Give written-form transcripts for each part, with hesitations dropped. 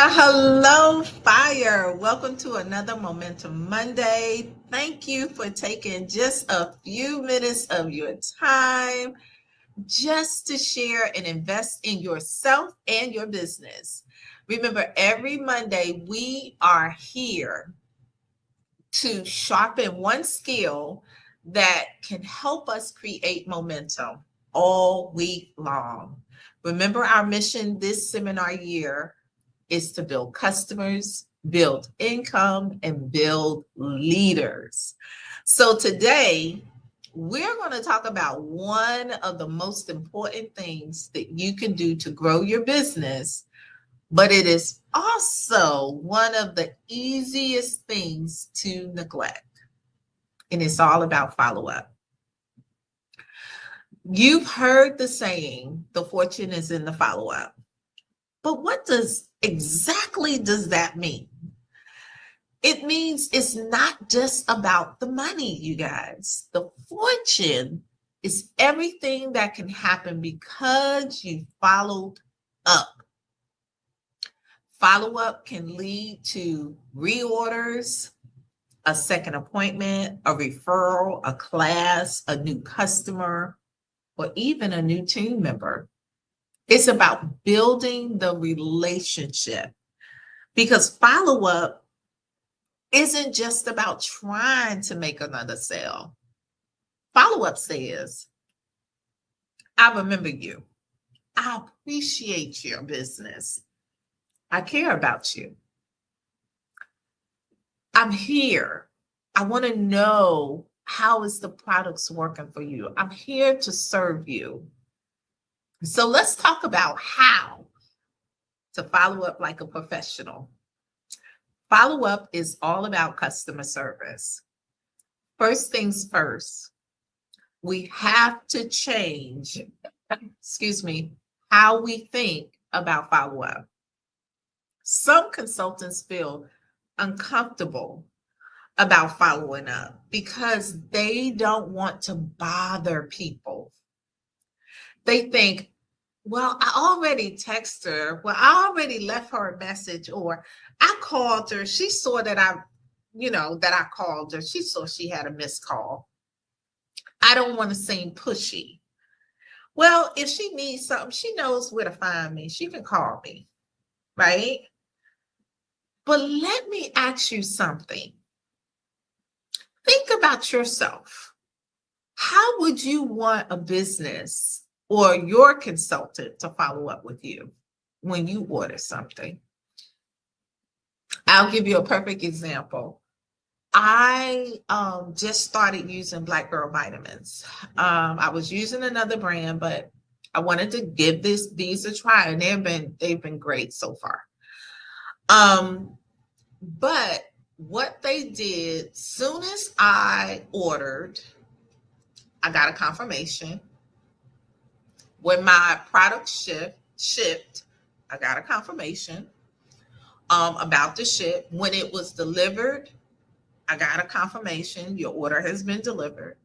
Well, hello, fire. Welcome to another Momentum Monday. Thank you for taking just a few minutes of your time just to share and invest in yourself and your business. Remember, every Monday we are here to sharpen one skill that can help us create momentum all week long. Remember, our mission this seminar year is to build customers, build income, and build leaders. So today, we're going to talk about one of the most important things that you can do to grow your business, but it is also one of the easiest things to neglect. And it's all about follow up. You've heard the saying, the fortune is in the follow up. But what exactly does that mean? It means it's not just about the money, you guys. The fortune is everything that can happen because you followed up. Follow up can lead to reorders, a second appointment, a referral, a class, a new customer, or even a new team member. It's about building the relationship, because follow up isn't just about trying to make another sale. Follow up says, I remember you. I appreciate your business. I care about you. I'm here. I want to know, how is the products working for you? I'm here to serve you. So let's talk about how to follow up like a professional. Follow up is all about customer service. First things first, we have to change, how we think about follow up. Some consultants feel uncomfortable about following up because they don't want to bother people. They think, well, I already texted her. Well, I already left her a message, or I called her. She saw that I called her. She saw she had a missed call. I don't want to seem pushy. Well, if she needs something, she knows where to find me. She can call me, right? But let me ask you something. Think about yourself. How would you want a business or your consultant to follow up with you when you order something? I'll give you a perfect example. I just started using Black Girl vitamins. I was using another brand, but I wanted to give these a try, and they've been great so far. But what they did, soon as I ordered, I got a confirmation. When my product shipped, I got a confirmation about the ship. When it was delivered, I got a confirmation, your order has been delivered.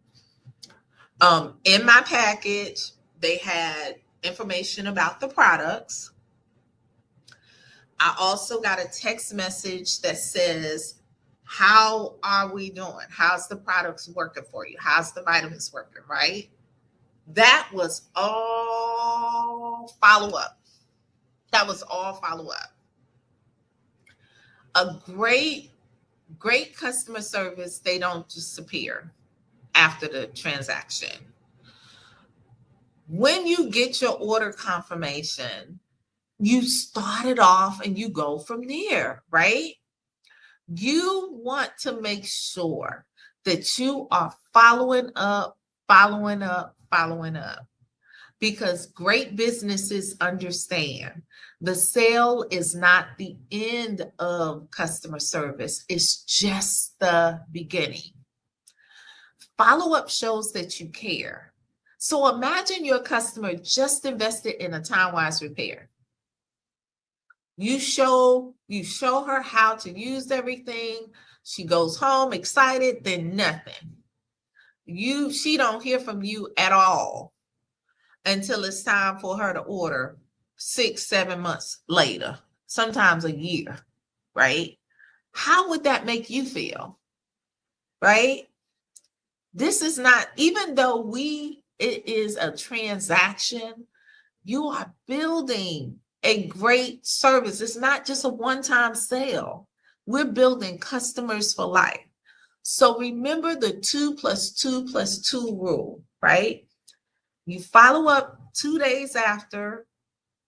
In my package, they had information about the products. I also got a text message that says, how are we doing? How's the products working for you? How's the vitamins working, right? That was all follow up. That was all follow up. A great customer service, they don't disappear after the transaction. When you get your order confirmation, you start it off and you go from there, right? You want to make sure that you are following up, because great businesses understand the sale is not the end of customer service. It's just the beginning. Follow-up shows that you care. So imagine your customer just invested in a TimeWise repair. You show her how to use everything. She goes home excited, then nothing. She don't hear from you at all until it's time for her to order 6-7 months later. sometimes a year, right? How would that make you feel, right? This is not, even though it is a transaction, you are building a great service. It's not just a one-time sale. We're building customers for life. So remember the 2 + 2 + 2 rule, right? You follow up 2 days after,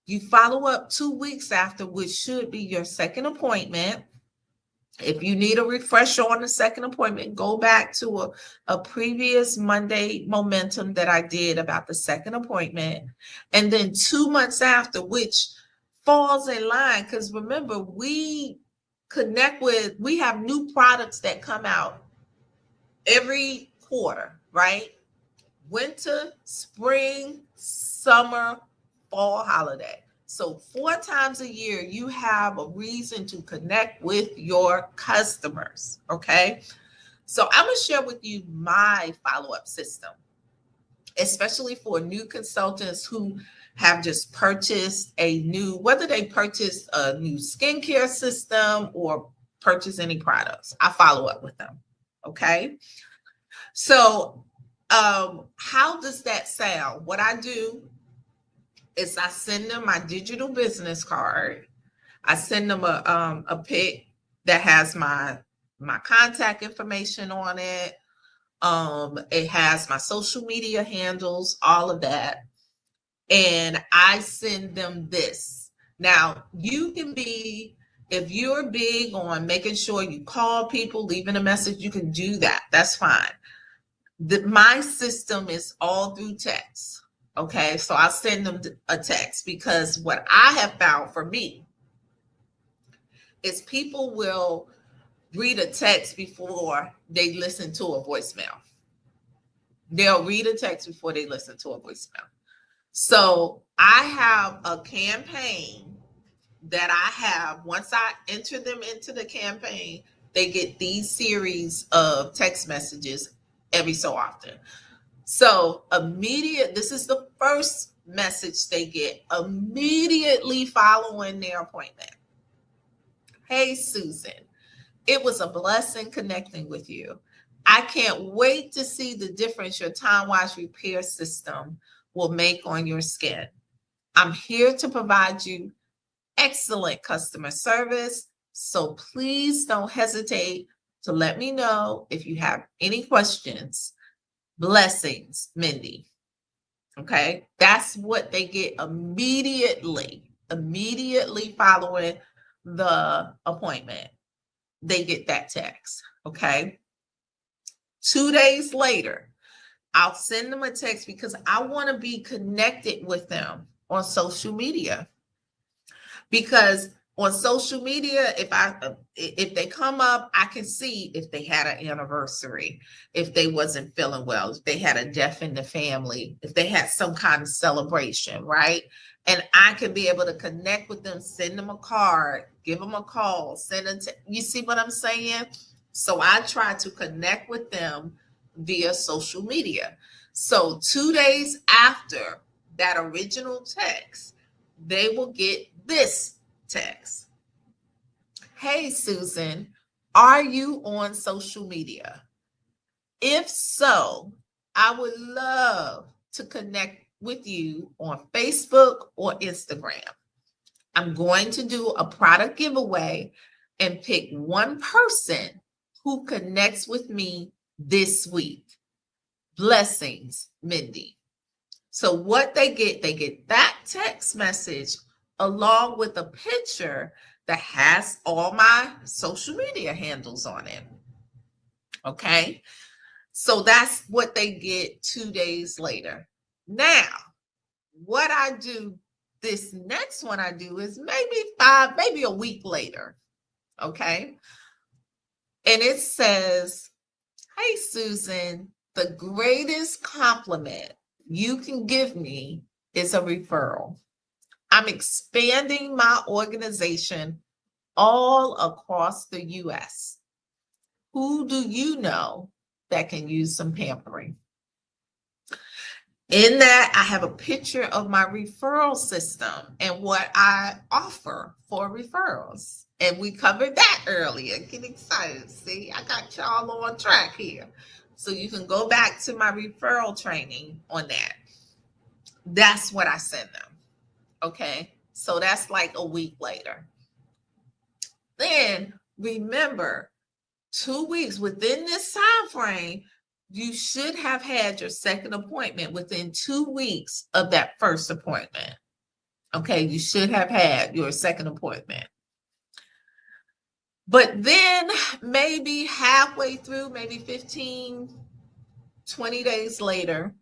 you follow up 2 weeks after, which should be your second appointment. If you need a refresher on the second appointment, go back to a previous Monday momentum that I did about the second appointment. And then 2 months after, which falls in line, because remember, we have new products that come out every quarter, right? Winter, spring, summer, fall holiday. So 4 times a year, you have a reason to connect with your customers, okay? So I'm gonna share with you my follow-up system, especially for new consultants who have just purchased whether they purchased a new skincare system or purchase any products. I follow up with them, okay? So how does that sound? What I do is I send them my digital business card. I send them a pic that has my contact information on it. It has my social media handles, all of that. And I send them this. Now, you can be, if you're big on making sure you call people, leaving a message, you can do that. That's fine. My system is all through text. Okay, so I'll send them a text, because what I have found for me is people will read a text before they listen to a voicemail. They'll read a text before they listen to a voicemail. So I have a campaign that I have. Once I enter them into the campaign, they get these series of text messages every so often. So this is the first message they get immediately following their appointment. Hey, Susan, it was a blessing connecting with you. I can't wait to see the difference your Time Wash repair system will make on your skin. I'm here to provide you excellent customer service, so please don't hesitate to let me know if you have any questions. Blessings, Mindy. Okay, that's what they get immediately following the appointment. They get that text. Okay, 2 days later, I'll send them a text, because I want to be connected with them on social media. Because on social media, if they come up, I can see if they had an anniversary, if they wasn't feeling well, if they had a death in the family, if they had some kind of celebration, right? And I can be able to connect with them, send them a card, give them a call, you see what I'm saying? So I try to connect with them via social media. So 2 days after that original text, they will get this text. Hey, Susan, are you on social media? If so, I would love to connect with you on Facebook or Instagram. I'm going to do a product giveaway and pick one person who connects with me this week. Blessings, Mindy. So what they get that text message along with a picture that has all my social media handles on it. Okay, so that's what they get 2 days later. Now, what I do, this next one I do is maybe a week later. Okay, and it says, hey, Susan, the greatest compliment you can give me is a referral. I'm expanding my organization all across the US. Who do you know that can use some pampering? In that, I have a picture of my referral system and what I offer for referrals. And we covered that earlier. Get excited. See, I got y'all on track here. So you can go back to my referral training on that. That's what I send them. Okay. So that's like a week later. Then remember, 2 weeks within this time frame, you should have had your second appointment within 2 weeks of that first appointment. Okay, you should have had your second appointment. But then maybe halfway through, maybe 15, 20 days later,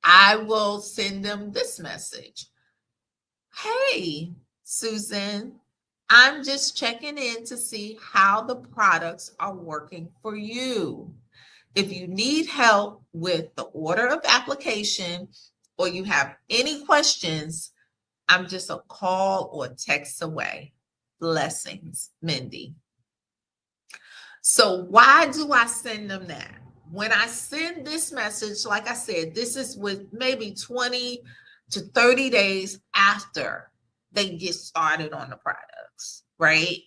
I will send them this message. Hey, Susan, I'm just checking in to see how the products are working for you. If you need help with the order of application or you have any questions, I'm just a call or text away. Blessings, Mindy. So why do I send them that? When I send this message, like I said, this is with maybe 20 to 30 days after they get started on the products, right?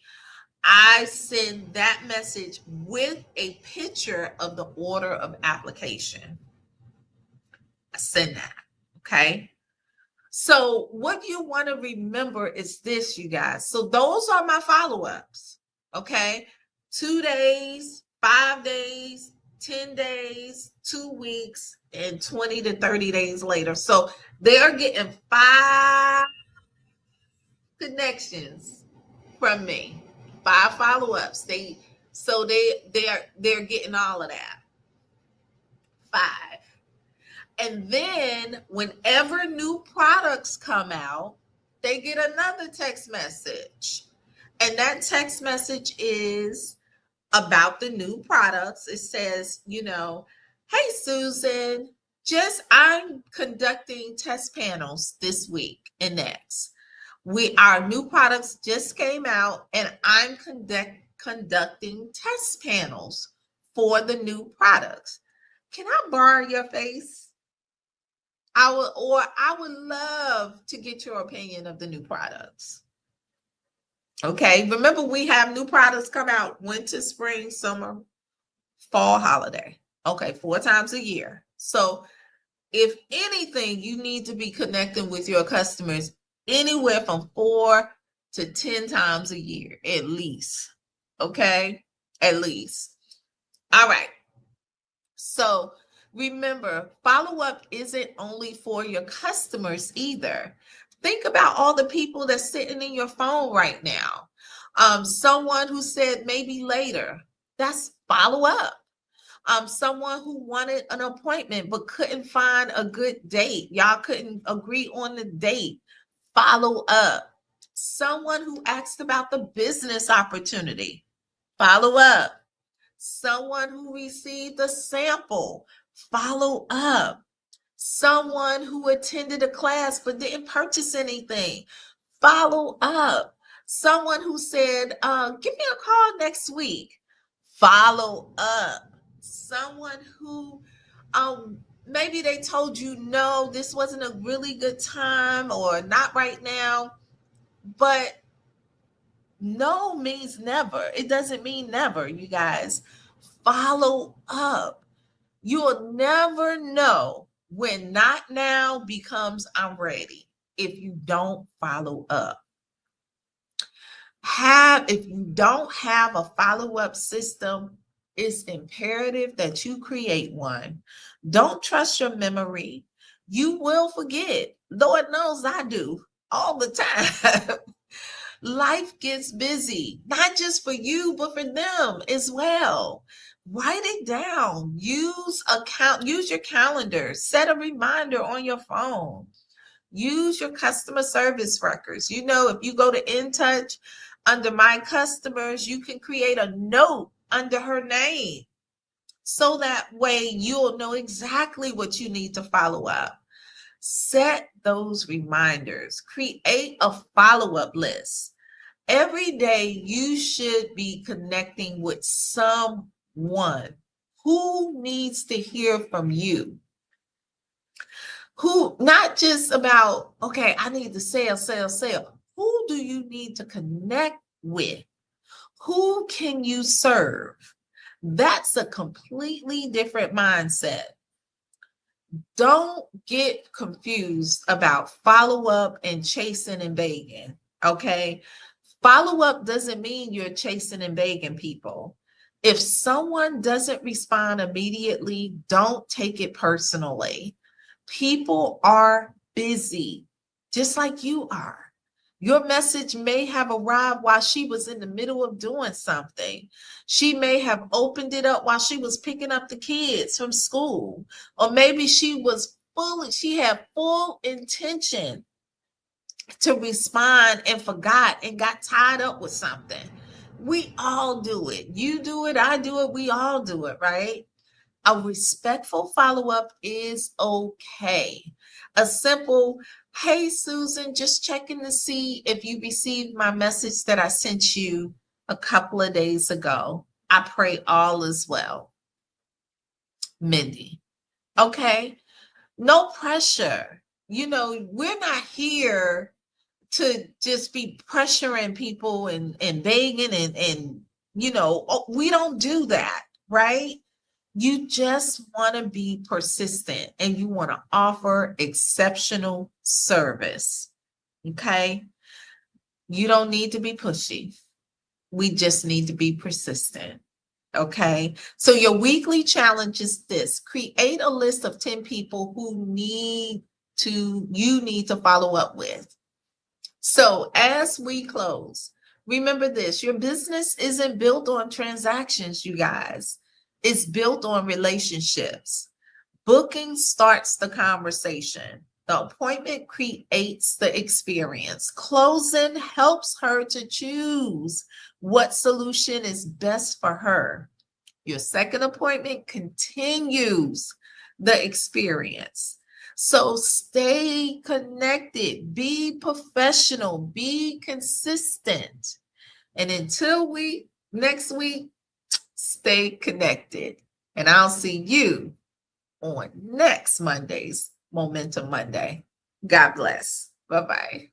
I send that message with a picture of the order of application. I send that, okay? So what you want to remember is this, you guys. So those are my follow-ups, okay? 2 days, 5 days, 10 days, 2 weeks, and 20 to 30 days later. So they're getting 5 connections from me, 5 follow-ups. They're getting all of that. 5. And then whenever new products come out, they get another text message. And that text message is about the new products. It says, hey, Susan, I'm conducting test panels this week and next. Our new products just came out and I'm conducting test panels for the new products. Can I borrow your face? I would love to get your opinion of the new products. Okay, remember we have new products come out winter, spring, summer, fall, holiday. Okay, 4 times a year. So if anything, you need to be connecting with your customers anywhere from 4 to 10 times a year, at least. Okay, at least. All right. So remember, follow-up isn't only for your customers either. Think about all the people that's sitting in your phone right now. Someone who said maybe later, that's follow-up. Someone who wanted an appointment but couldn't find a good date. Y'all couldn't agree on the date. Follow up. Someone who asked about the business opportunity. Follow up. Someone who received a sample. Follow up. Someone who attended a class but didn't purchase anything. Follow up. Someone who said, give me a call next week. Follow up. Someone who maybe they told you, no, this wasn't a really good time or not right now, but no means never. It doesn't mean never, you guys. Follow up. You'll never know when not now becomes I'm ready if you don't follow up. If you don't have a follow-up system, it's imperative that you create one. Don't trust your memory. You will forget. Lord knows I do all the time. Life gets busy, not just for you, but for them as well. Write it down. Use your calendar. Set a reminder on your phone. Use your customer service records. If you go to InTouch, under my customers, you can create a note under her name. So that way you'll know exactly what you need to follow up. Set those reminders. Create a follow-up list. Every day you should be connecting with someone who needs to hear from you. Who, not just about, okay, I need to sell. Who do you need to connect with? Who can you serve? That's a completely different mindset. Don't get confused about follow up and chasing and begging. Okay. Follow up doesn't mean you're chasing and begging people. If someone doesn't respond immediately, don't take it personally. People are busy, just like you are. Your message may have arrived while she was in the middle of doing something. She may have opened it up while she was picking up the kids from school, or maybe she had full intention to respond and forgot and got tied up with something. We all do it. You do it, I do it, we all do it, right? A respectful follow up is okay. A simple, hey, Susan, just checking to see if you received my message that I sent you a couple of days ago. I pray all is well. Mindy. Okay. No pressure. We're not here to just be pressuring people and begging and we don't do that, right? You just want to be persistent and you want to offer exceptional service. Okay. You don't need to be pushy. We just need to be persistent. Okay. So your weekly challenge is this: create a list of 10 people who you need to follow up with. So as we close, remember this: your business isn't built on transactions, you guys. It's built on relationships. Booking starts the conversation. The appointment creates the experience. Closing helps her to choose what solution is best for her. Your second appointment continues the experience. So stay connected, be professional, be consistent. And until next week, stay connected. And I'll see you on next Monday's Momentum Monday. God bless. Bye-bye.